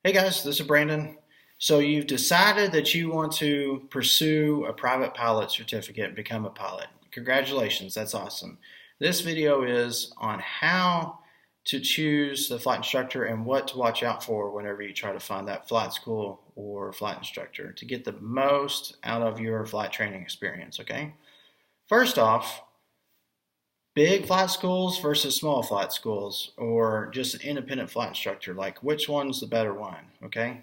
Hey guys, this is Brandon. So you've decided that you want to pursue a private pilot certificate and become a pilot. Congratulations, that's awesome. This video is on how to choose the flight instructor and what to watch out for whenever you try to find that flight school or flight instructor to get the most out of your flight training experience, okay? First off, big flight schools versus small flight schools, or just an independent flight instructor, like which one's the better one, okay?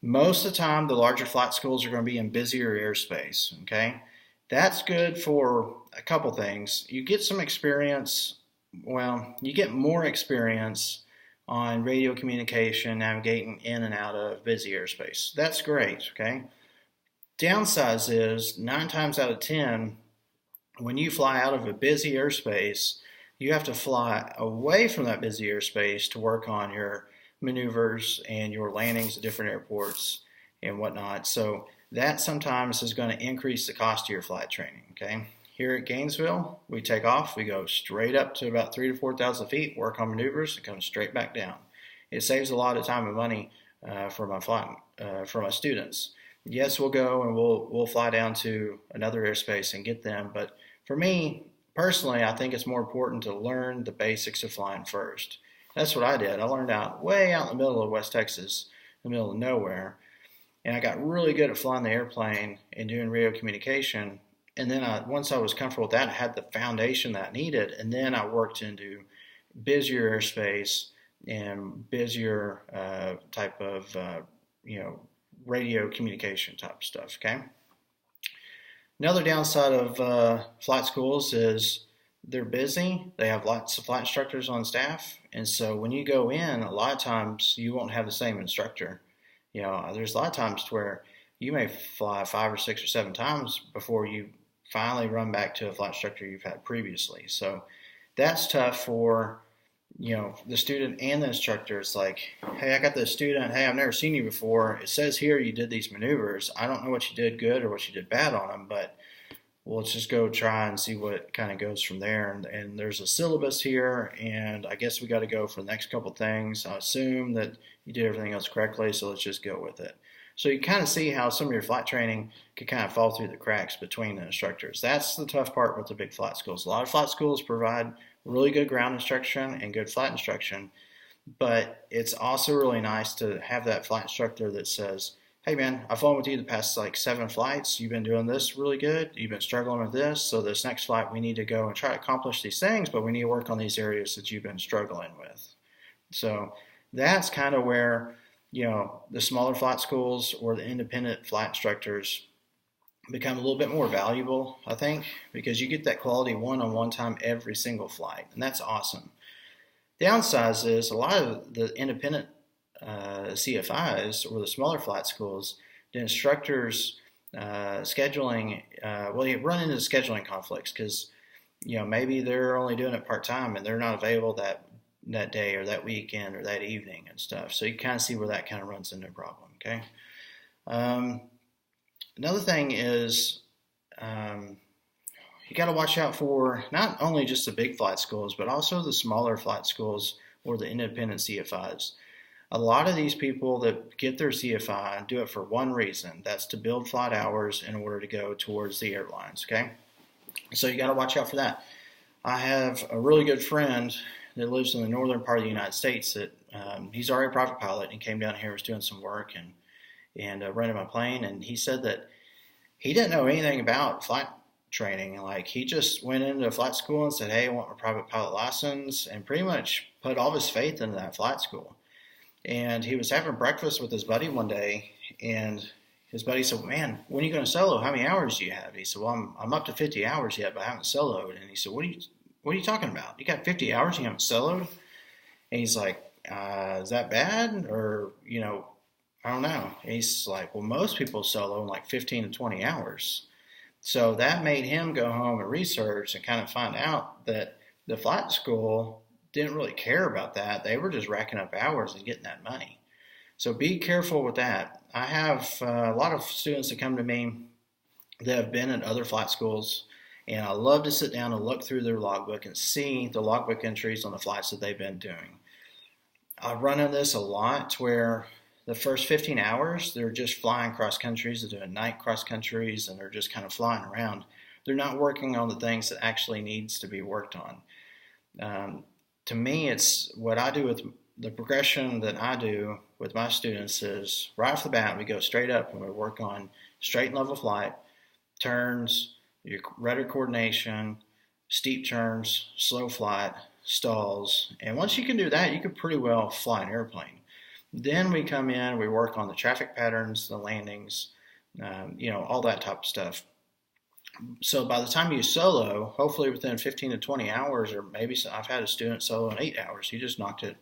Most of the time, the larger flight schools are going to be in busier airspace, okay? That's good for a couple things. You get some experience, you get more experience on radio communication, navigating in and out of busy airspace. That's great, okay? Downsides is 9 times out of 10, when you fly out of a busy airspace, you have to fly away from that busy airspace to work on your maneuvers and your landings at different airports and whatnot. So that sometimes is going to increase the cost of your flight training, okay? Here at Gainesville, we take off, we go straight up to about 3,000 to 4,000 feet, work on maneuvers, and come straight back down. It saves a lot of time and money for my students. Yes, we'll go and we'll fly down to another airspace and get them, but for me personally, I think it's more important to learn the basics of flying first. That's what I did. I learned way out in the middle of West Texas, in the middle of nowhere, and I got really good at flying the airplane and doing radio communication. And then once I was comfortable with that, I had the foundation that I needed, and then I worked into busier airspace and busier type of radio communication type stuff, okay? Another downside of flight schools is they're busy. They have lots of flight instructors on staff, and so when you go in, a lot of times you won't have the same instructor. There's a lot of times to where you may fly 5 or 6 or 7 times before you finally run back to a flight instructor you've had previously. So that's tough for the student and the instructor. It's like, hey, I got this student, hey, I've never seen you before. It says here you did these maneuvers. I don't know what you did good or what you did bad on them, but let's just go try and see what kind of goes from there. And there's a syllabus here, and I guess we got to go for the next couple things. I assume that you did everything else correctly, so let's just go with it. So you kind of see how some of your flight training can kind of fall through the cracks between the instructors. That's the tough part with the big flight schools. A lot of flight schools provide really good ground instruction and good flight instruction, but it's also really nice to have that flight instructor that says, hey man, I've flown with you the past 7 flights. You've been doing this really good. You've been struggling with this. So this next flight, we need to go and try to accomplish these things, but we need to work on these areas that you've been struggling with. So that's kind of where, the smaller flight schools or the independent flight instructors become a little bit more valuable, I think, because you get that quality one-on-one time every single flight, and that's awesome. Downside is a lot of the independent CFIs or the smaller flight schools, the instructors scheduling, you run into scheduling conflicts because maybe they're only doing it part-time and they're not available that day or that weekend or that evening and stuff. So you kind of see where that kind of runs into a problem, okay? Another thing is you got to watch out for not only just the big flight schools, but also the smaller flight schools or the independent CFIs. A lot of these people that get their CFI do it for one reason. That's to build flight hours in order to go towards the airlines, okay? So you got to watch out for that. I have a really good friend that lives in the northern part of the United States that he's already a private pilot and came down here, was doing some work and rented my plane, and he said that he didn't know anything about flight training. Like, he just went into flight school and said, hey, I want my private pilot license, and pretty much put all of his faith into that flight school. And he was having breakfast with his buddy one day, and his buddy said, man, when are you going to solo? How many hours do you have? He said, well, I'm up to 50 hours yet, but I haven't soloed. And he said, what are you talking about? You got 50 hours and you haven't soloed? And he's like, is that bad? Or, I don't know. And he's like, well, most people solo in like 15 to 20 hours. So that made him go home and research and kind of find out that the flight school didn't really care about that. They were just racking up hours and getting that money. So be careful with that. I have a lot of students that come to me that have been at other flight schools, and I love to sit down and look through their logbook and see the logbook entries on the flights that they've been doing. I run into this a lot where the first 15 hours, they're just flying cross countries, they're doing night cross countries, and they're just kind of flying around. They're not working on the things that actually needs to be worked on. To me, it's what I do with the progression that I do with my students is right off the bat, we go straight up and we work on straight and level flight, turns, your rudder coordination, steep turns, slow flight, stalls. And once you can do that, you can pretty well fly an airplane. Then we come in, we work on the traffic patterns, the landings, all that type of stuff. So by the time you solo, hopefully within 15 to 20 hours, or maybe I've had a student solo in 8 hours. He just knocked it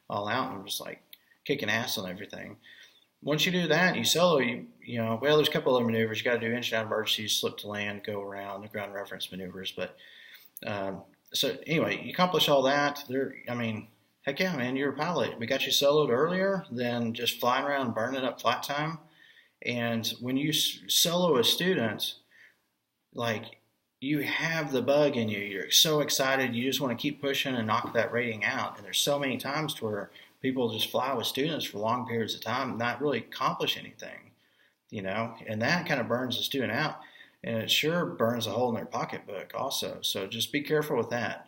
all out and was like kicking ass on everything. Once you do that, you solo, there's a couple other maneuvers. You got to do engine out emergencies, slip to land, go around, the ground reference maneuvers. But so anyway, you accomplish all that. Heck yeah, man, you're a pilot. We got you soloed earlier than just flying around burning up flight time. And when you solo a student, like, you have the bug in you. You're so excited. You just want to keep pushing and knock that rating out. And there's so many times to where people just fly with students for long periods of time and not really accomplish anything, and that kind of burns the student out. And it sure burns a hole in their pocketbook also. So just be careful with that,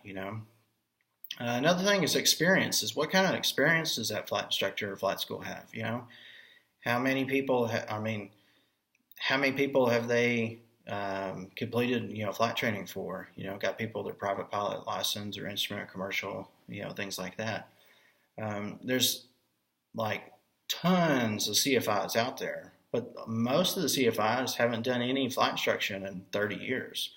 Another thing is experiences. What kind of experience does that flight instructor or flight school have, How many people, how many people have they completed, flight training for, got people their private pilot license or instrument commercial, things like that. There's like tons of CFIs out there, but most of the CFIs haven't done any flight instruction in 30 years.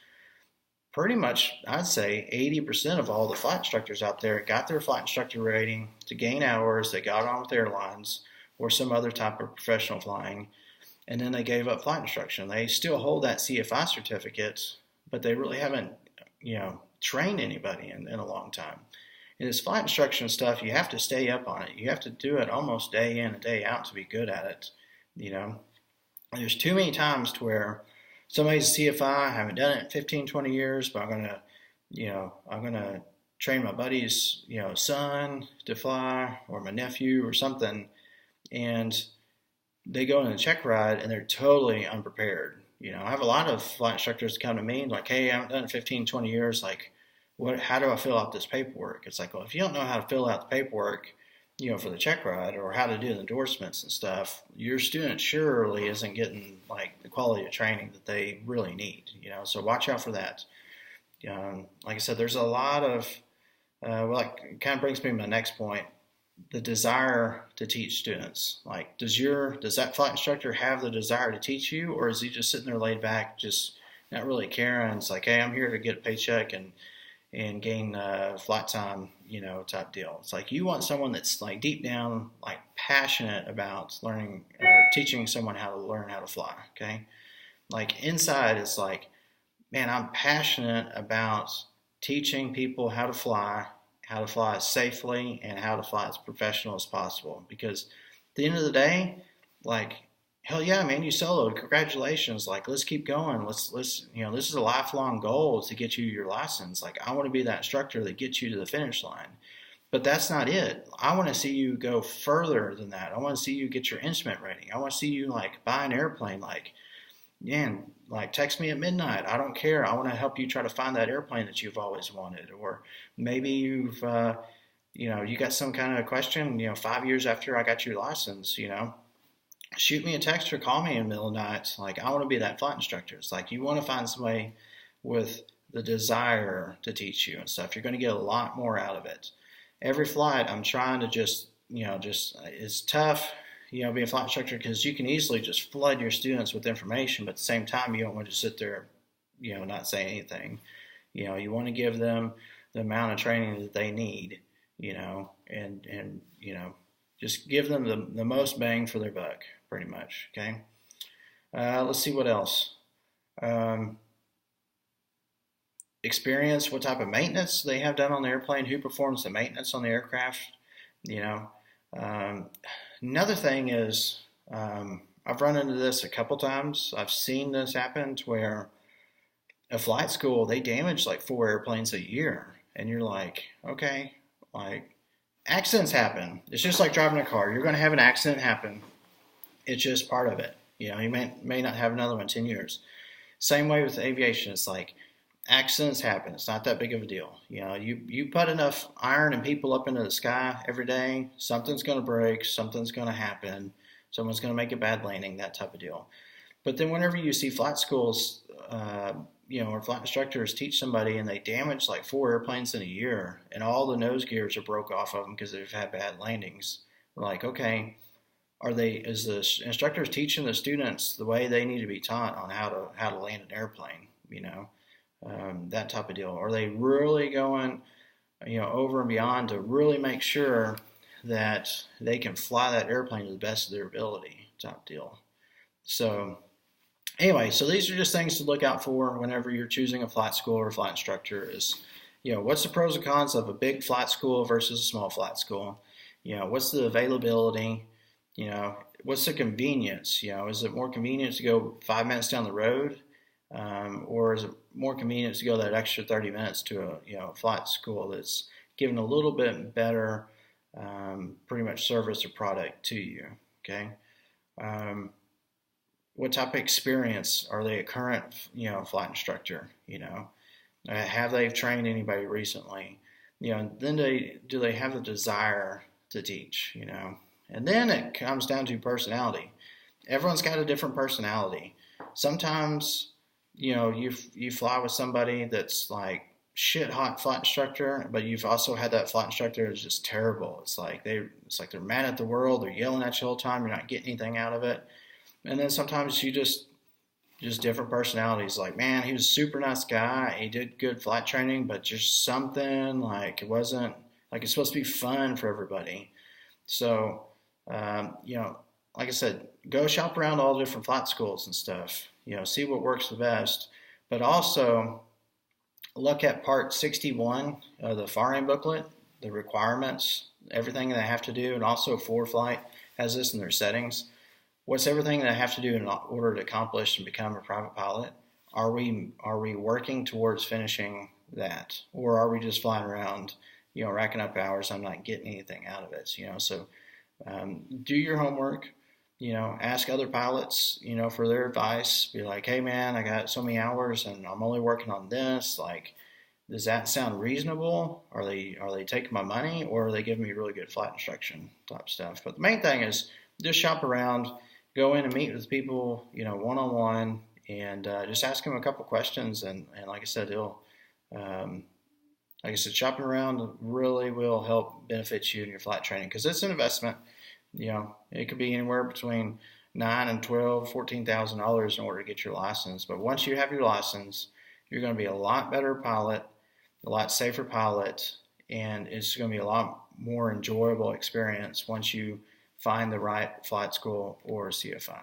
Pretty much, I'd say 80% of all the flight instructors out there got their flight instructor rating to gain hours. They got on with airlines or some other type of professional flying, and then they gave up flight instruction. They still hold that CFI certificate, but they really haven't, trained anybody in a long time. And this flight instruction stuff, you have to stay up on it. You have to do it almost day in and day out to be good at it, There's too many times to where somebody's a CFI, I haven't done it in 15, 20 years, but I'm going to train my buddy's, son to fly, or my nephew or something, and they go on a check ride and they're totally unprepared. I have a lot of flight instructors come to me and like, hey, I haven't done it 15, 20 years. Like, how do I fill out this paperwork? It's like, well, if you don't know how to fill out the paperwork, for the check ride or how to do the endorsements and stuff, your student surely isn't getting like the quality of training that they really need, so watch out for that. Like I said, there's a lot of, it kind of brings me to my next point, the desire to teach students. Like, does that flight instructor have the desire to teach you, or is he just sitting there laid back, just not really caring? It's like, hey, I'm here to get a paycheck and gain flight time, type deal. It's like you want someone that's like deep down, like passionate about learning or teaching someone how to learn how to fly. Okay, like inside, it's like, man, I'm passionate about teaching people how to fly safely, and how to fly as professional as possible. Because at the end of the day, like, hell yeah, man, you soloed. Congratulations. Like, let's keep going. Let's this is a lifelong goal to get you your license. Like, I want to be that instructor that gets you to the finish line. But that's not it. I want to see you go further than that. I want to see you get your instrument rating. I want to see you like buy an airplane. Like, man, like text me at midnight. I don't care. I want to help you try to find that airplane that you've always wanted. Or maybe you've, you got some kind of question, 5 years after I got your license, shoot me a text or call me in the middle of the night. Like, I want to be that flight instructor. It's like you want to find somebody with the desire to teach you and stuff. You're going to get a lot more out of it. Every flight, I'm trying to just it's tough, being a flight instructor, because you can easily just flood your students with information, but at the same time, you don't want to sit there, not say anything. You want to give them the amount of training that they need, and just give them the most bang for their buck, pretty much, okay? Let's see what else. Experience, what type of maintenance they have done on the airplane, who performs the maintenance on the aircraft, Another thing is, I've run into this a couple times. I've seen this happen to where a flight school, they damage like 4 airplanes a year. And you're like, okay, like, accidents happen. It's just like driving a car. You're going to have an accident happen. It's just part of it. You may not have another one in 10 years. Same way with aviation. It's like accidents happen. It's not that big of a deal. You put enough iron and people up into the sky every day, something's going to break, something's going to happen, someone's going to make a bad landing, that type of deal. But then whenever you see flight schools, where flight instructors teach somebody and they damage like 4 airplanes in a year and all the nose gears are broke off of them because they've had bad landings, like, okay, is the instructors teaching the students the way they need to be taught on how to land an airplane, that type of deal? Are they really going, over and beyond to really make sure that they can fly that airplane to the best of their ability, type deal? So anyway, so these are just things to look out for whenever you're choosing a flight school or a flight instructor is, what's the pros and cons of a big flight school versus a small flight school? What's the availability? What's the convenience? Is it more convenient to go 5 minutes down the road? Or is it more convenient to go that extra 30 minutes to a flight school that's giving a little bit better pretty much service or product to you, okay? What type of experience? Are they a current, flight instructor? Have they trained anybody recently? Then do they have the desire to teach? And then it comes down to personality. Everyone's got a different personality. Sometimes, you fly with somebody that's like shit hot flight instructor, but you've also had that flight instructor that's just terrible. It's like they're mad at the world. They're yelling at you all the time. You're not getting anything out of it. And then sometimes you just different personalities. Like, man, he was a super nice guy. He did good flight training, but just something like it wasn't like it's supposed to be fun for everybody. So, like I said, go shop around all the different flight schools and stuff. See what works the best. But also look at part 61 of the FAR-AIM booklet, the requirements, everything that I have to do, and also ForeFlight has this in their settings. What's everything that I have to do in order to accomplish and become a private pilot? Are we working towards finishing that, or are we just flying around, racking up hours? I'm not getting anything out of it. So do your homework. Ask other pilots, for their advice. Be like, hey man, I got so many hours and I'm only working on this. Like, does that sound reasonable? Are they taking my money, or are they giving me really good flight instruction type stuff? But the main thing is just shop around. Go in and meet with people, one-on-one, and just ask them a couple questions. And like I said, shopping around really will help benefit you in your flight training because it's an investment. It could be anywhere between $9,000 and $12,000, $14,000 in order to get your license. But once you have your license, you're going to be a lot better pilot, a lot safer pilot, and it's going to be a lot more enjoyable experience once you find the right flight school or CFI.